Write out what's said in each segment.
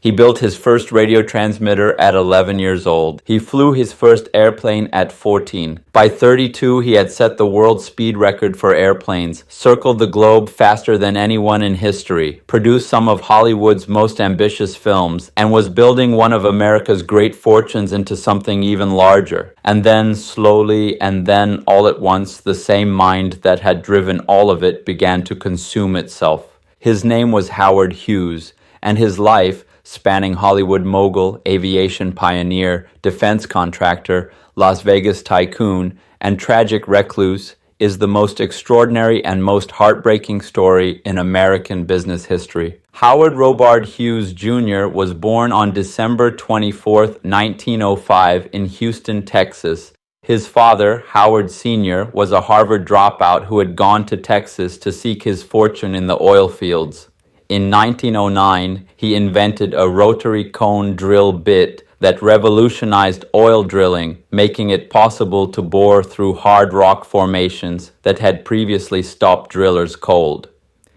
He built his first radio transmitter at 11 years old. He flew his first airplane at 14. By 32, he had set the world speed record for airplanes, circled the globe faster than anyone in history, produced some of Hollywood's most ambitious films, and was building one of America's great fortunes into something even larger. And then, slowly, and then all at once, the same mind that had driven all of it began to consume itself. His name was Howard Hughes, and his life, spanning Hollywood mogul, aviation pioneer, defense contractor, Las Vegas tycoon, and tragic recluse, is the most extraordinary and most heartbreaking story in American business history. Howard Robard Hughes Jr. was born on December 24, 1905 in Houston, Texas. His father, Howard Sr., was a Harvard dropout who had gone to Texas to seek his fortune in the oil fields. In 1909, he invented a rotary cone drill bit that revolutionized oil drilling, making it possible to bore through hard rock formations that had previously stopped drillers cold.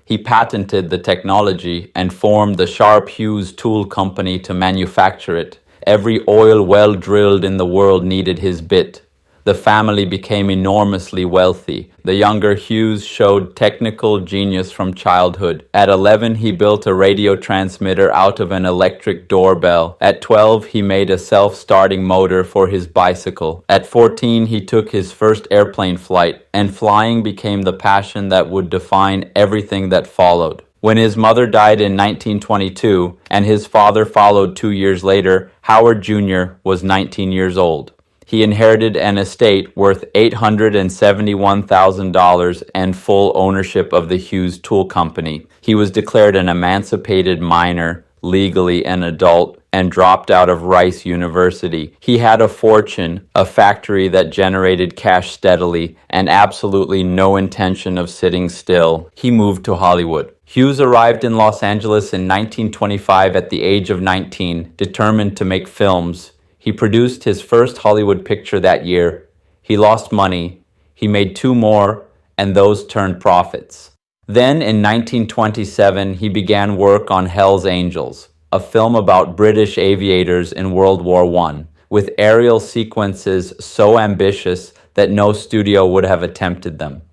He patented the technology and formed the Sharp Hughes Tool Company to manufacture it. Every oil well drilled in the world needed his bit. The family became enormously wealthy. The younger Hughes showed technical genius from childhood. At 11, he built a radio transmitter out of an electric doorbell. At 12, he made a self-starting motor for his bicycle. At 14, he took his first airplane flight, and flying became the passion that would define everything that followed. When his mother died in 1922, and his father followed 2 years later, Howard Jr. was 19 years old. He inherited an estate worth $871,000 and full ownership of the Hughes Tool Company. He was declared an emancipated minor, legally an adult, and dropped out of Rice University. He had a fortune, a factory that generated cash steadily, and absolutely no intention of sitting still. He moved to Hollywood. Hughes arrived in Los Angeles in 1925 at the age of 19, determined to make films. He produced his first Hollywood picture that year. He lost money. He made 2 more, and those turned profits. Then, in 1927, he began work on Hell's Angels, a film about British aviators in World War I, with aerial sequences so ambitious that no studio would have attempted them.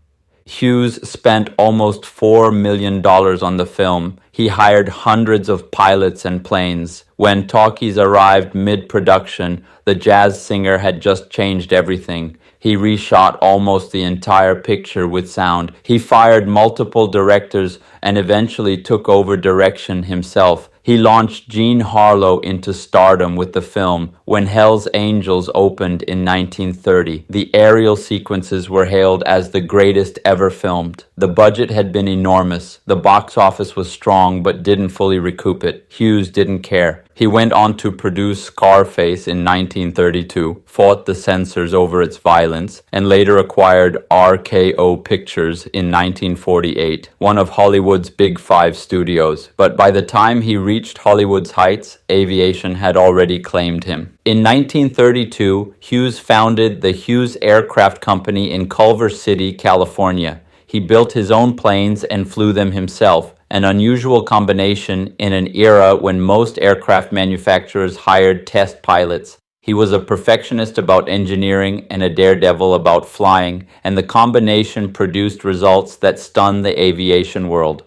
Hughes spent almost $4 million on the film. He hired hundreds of pilots and planes. When talkies arrived mid-production, the jazz singer had just changed everything. He reshot almost the entire picture with sound. He fired multiple directors and eventually took over direction himself. He launched Jean Harlow into stardom with the film. When Hell's Angels opened in 1930, the aerial sequences were hailed as the greatest ever filmed. The budget had been enormous. The box office was strong but didn't fully recoup it. Hughes didn't care. He went on to produce Scarface in 1932, fought the censors over its violence, and later acquired RKO Pictures in 1948, one of Hollywood's Big Five studios. But by the time he reached Hollywood's heights, Aviation had already claimed him. In 1932, Hughes founded the Hughes Aircraft Company in Culver City, California. He built his own planes and flew them himself, an unusual combination in an era when most aircraft manufacturers hired test pilots. He was a perfectionist about engineering and a daredevil about flying, and the combination produced results that stunned the aviation world.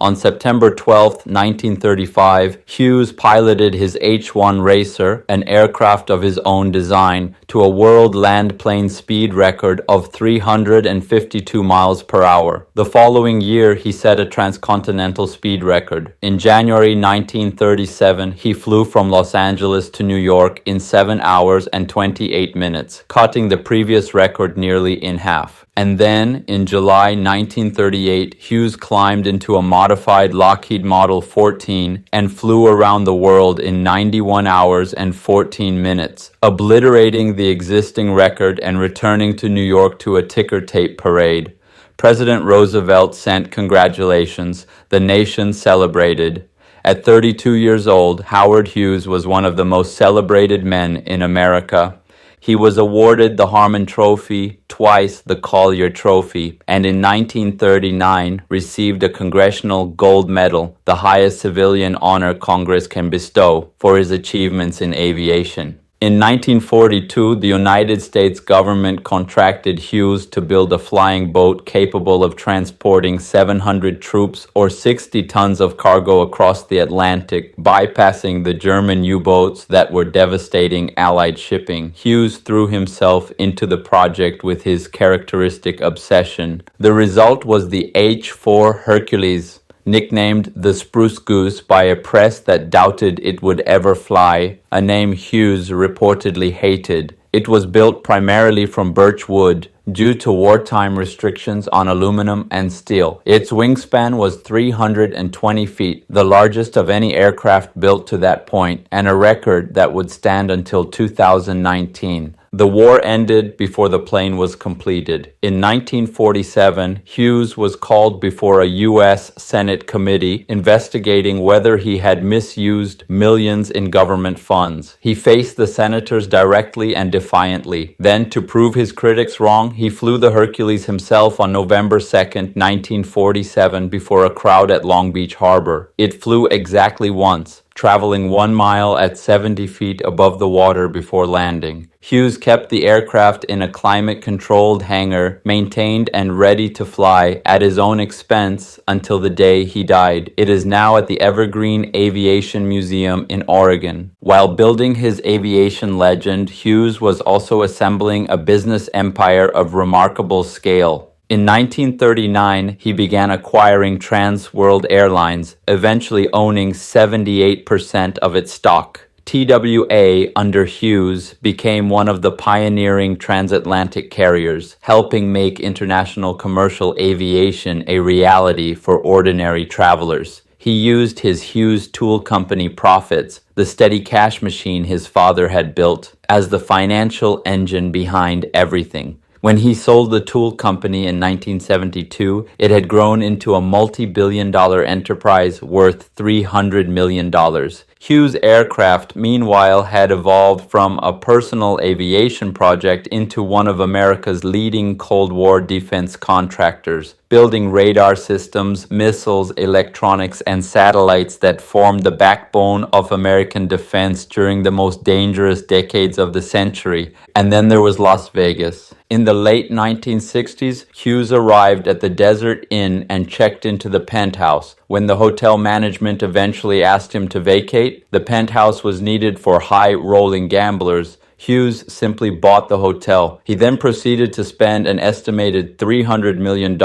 On September 12, 1935, Hughes piloted his H-1 Racer, an aircraft of his own design, to a world land plane speed record of 352 miles per hour. The following year, he set a transcontinental speed record. In January 1937, he flew from Los Angeles to New York in 7 hours and 28 minutes, cutting the previous record nearly in half. And then, in July 1938, Hughes climbed into a modified Lockheed Model 14 and flew around the world in 91 hours and 14 minutes, obliterating the existing record and returning to New York to a ticker tape parade. President Roosevelt sent congratulations. The nation celebrated. At 32 years old, Howard Hughes was one of the most celebrated men in America. He was awarded the Harmon Trophy, twice the Collier Trophy, and in 1939 received a Congressional Gold Medal, the highest civilian honor Congress can bestow, for his achievements in aviation. In 1942, the United States government contracted Hughes to build a flying boat capable of transporting 700 troops or 60 tons of cargo across the Atlantic, bypassing the German U-boats that were devastating Allied shipping. Hughes threw himself into the project with his characteristic obsession. The result was the H-4 Hercules, nicknamed the Spruce Goose by a press that doubted it would ever fly, a name Hughes reportedly hated. It was built primarily from birch wood due to wartime restrictions on aluminum and steel. Its wingspan was 320 feet, the largest of any aircraft built to that point, and a record that would stand until 2019. The war ended before the plane was completed. In 1947, Hughes was called before a U.S. Senate committee investigating whether he had misused millions in government funds. He faced the senators directly and defiantly. Then, to prove his critics wrong, he flew the Hercules himself on November 2nd, 1947, before a crowd at Long Beach Harbor. It flew exactly once, traveling 1 mile at 70 feet above the water before landing. Hughes kept the aircraft in a climate-controlled hangar, maintained and ready to fly at his own expense until the day he died. It is now at the Evergreen Aviation Museum in Oregon. While building his aviation legend, Hughes was also assembling a business empire of remarkable scale. In 1939, he began acquiring Trans World Airlines, eventually owning 78% of its stock. TWA, under Hughes, became one of the pioneering transatlantic carriers, helping make international commercial aviation a reality for ordinary travelers. He used his Hughes Tool Company profits, the steady cash machine his father had built, as the financial engine behind everything. When he sold the tool company in 1972, it had grown into a multi-billion-dollar enterprise worth $300 million. Hughes Aircraft, meanwhile, had evolved from a personal aviation project into one of America's leading Cold War defense contractors, building radar systems, missiles, electronics, and satellites that formed the backbone of American defense during the most dangerous decades of the century. And then there was Las Vegas. In the late 1960s, Hughes arrived at the Desert Inn and checked into the penthouse. When the hotel management eventually asked him to vacate, the penthouse was needed for high-rolling gamblers. Hughes simply bought the hotel. He then proceeded to spend an estimated $300 million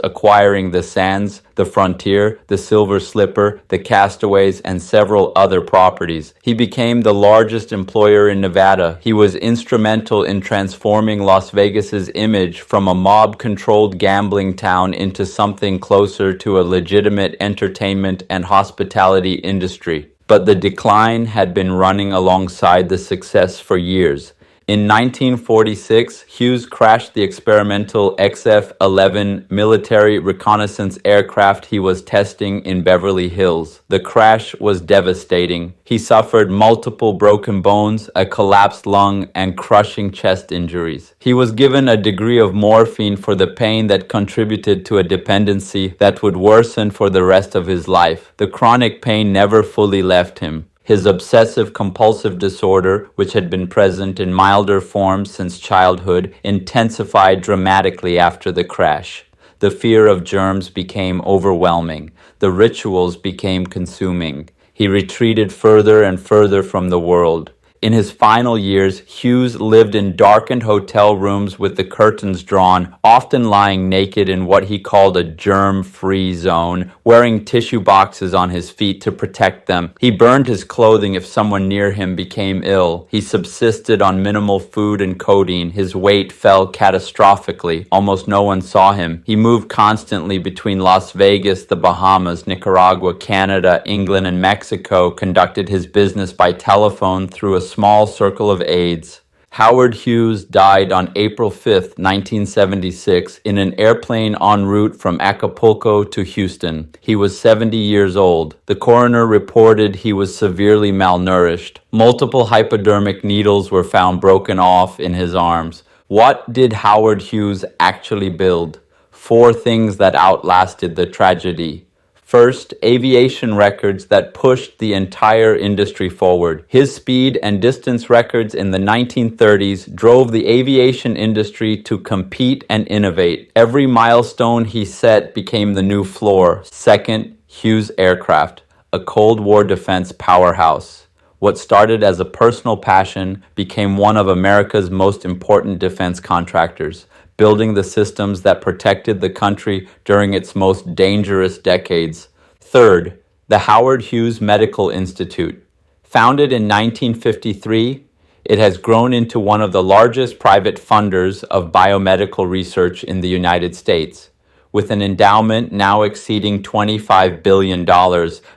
acquiring the Sands, the Frontier, the Silver Slipper, the Castaways, and several other properties. He became the largest employer in Nevada. He was instrumental in transforming Las Vegas's image from a mob-controlled gambling town into something closer to a legitimate entertainment and hospitality industry. But the decline had been running alongside the success for years. In 1946, Hughes crashed the experimental XF-11 military reconnaissance aircraft he was testing in Beverly Hills. The crash was devastating. He suffered multiple broken bones, a collapsed lung, and crushing chest injuries. He was given a degree of morphine for the pain that contributed to a dependency that would worsen for the rest of his life. The chronic pain never fully left him. His obsessive-compulsive disorder, which had been present in milder forms since childhood, intensified dramatically after the crash. The fear of germs became overwhelming. The rituals became consuming. He retreated further and further from the world. In his final years, Hughes lived in darkened hotel rooms with the curtains drawn, often lying naked in what he called a germ-free zone, wearing tissue boxes on his feet to protect them. He burned his clothing if someone near him became ill. He subsisted on minimal food and codeine. His weight fell catastrophically. Almost no one saw him. He moved constantly between Las Vegas, the Bahamas, Nicaragua, Canada, England, and Mexico, conducted his business by telephone through a small circle of aides. Howard Hughes died on April 5, 1976, in an airplane en route from Acapulco to Houston. He was 70 years old. The coroner reported he was severely malnourished. Multiple hypodermic needles were found broken off in his arms. What did Howard Hughes actually build? Four things that outlasted the tragedy. First, aviation records that pushed the entire industry forward. His speed and distance records in the 1930s drove the aviation industry to compete and innovate. Every milestone he set became the new floor. Second, Hughes Aircraft, a Cold War defense powerhouse. What started as a personal passion became one of America's most important defense contractors, building the systems that protected the country during its most dangerous decades. Third, the Howard Hughes Medical Institute. Founded in 1953, it has grown into one of the largest private funders of biomedical research in the United States, with an endowment now exceeding $25 billion,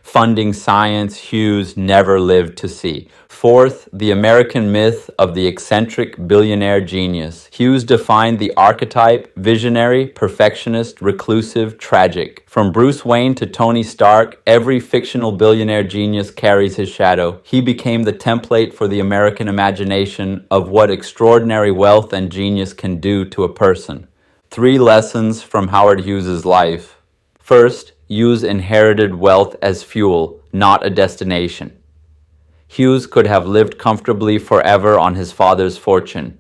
funding science Hughes never lived to see. Fourth, the American myth of the eccentric billionaire genius. Hughes defined the archetype: visionary, perfectionist, reclusive, tragic. From Bruce Wayne to Tony Stark, every fictional billionaire genius carries his shadow. He became the template for the American imagination of what extraordinary wealth and genius can do to a person. 3 lessons from Howard Hughes's life. First, use inherited wealth as fuel, not a destination. Hughes could have lived comfortably forever on his father's fortune.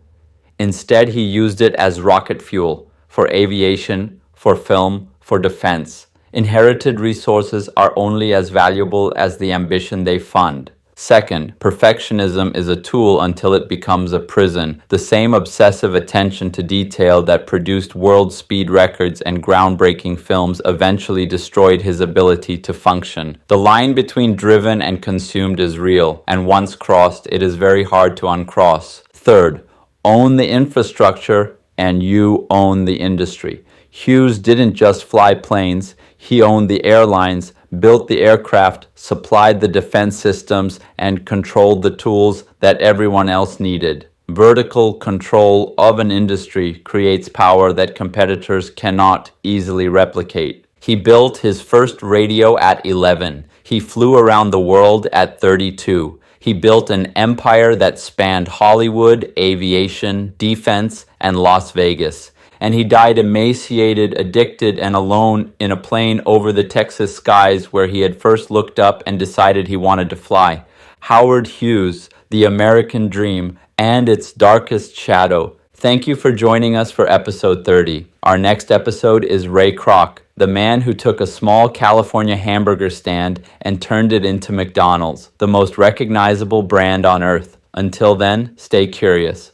Instead, he used it as rocket fuel for aviation, for film, for defense. Inherited resources are only as valuable as the ambition they fund. Second, perfectionism is a tool until it becomes a prison. The same obsessive attention to detail that produced world speed records and groundbreaking films eventually destroyed his ability to function. The line between driven and consumed is real, and once crossed, it is very hard to uncross. Third, own the infrastructure and you own the industry. Hughes didn't just fly planes, he owned the airlines, built the aircraft, supplied the defense systems, and controlled the tools that everyone else needed. Vertical control of an industry creates power that competitors cannot easily replicate. He built his first radio at 11. He flew around the world at 32. He built an empire that spanned Hollywood, aviation, defense, and Las Vegas. And he died emaciated, addicted, and alone in a plane over the Texas skies where he had first looked up and decided he wanted to fly. Howard Hughes, the American dream, and its darkest shadow. Thank you for joining us for episode 30. Our next episode is Ray Kroc, the man who took a small California hamburger stand and turned it into McDonald's, the most recognizable brand on earth. Until then, stay curious.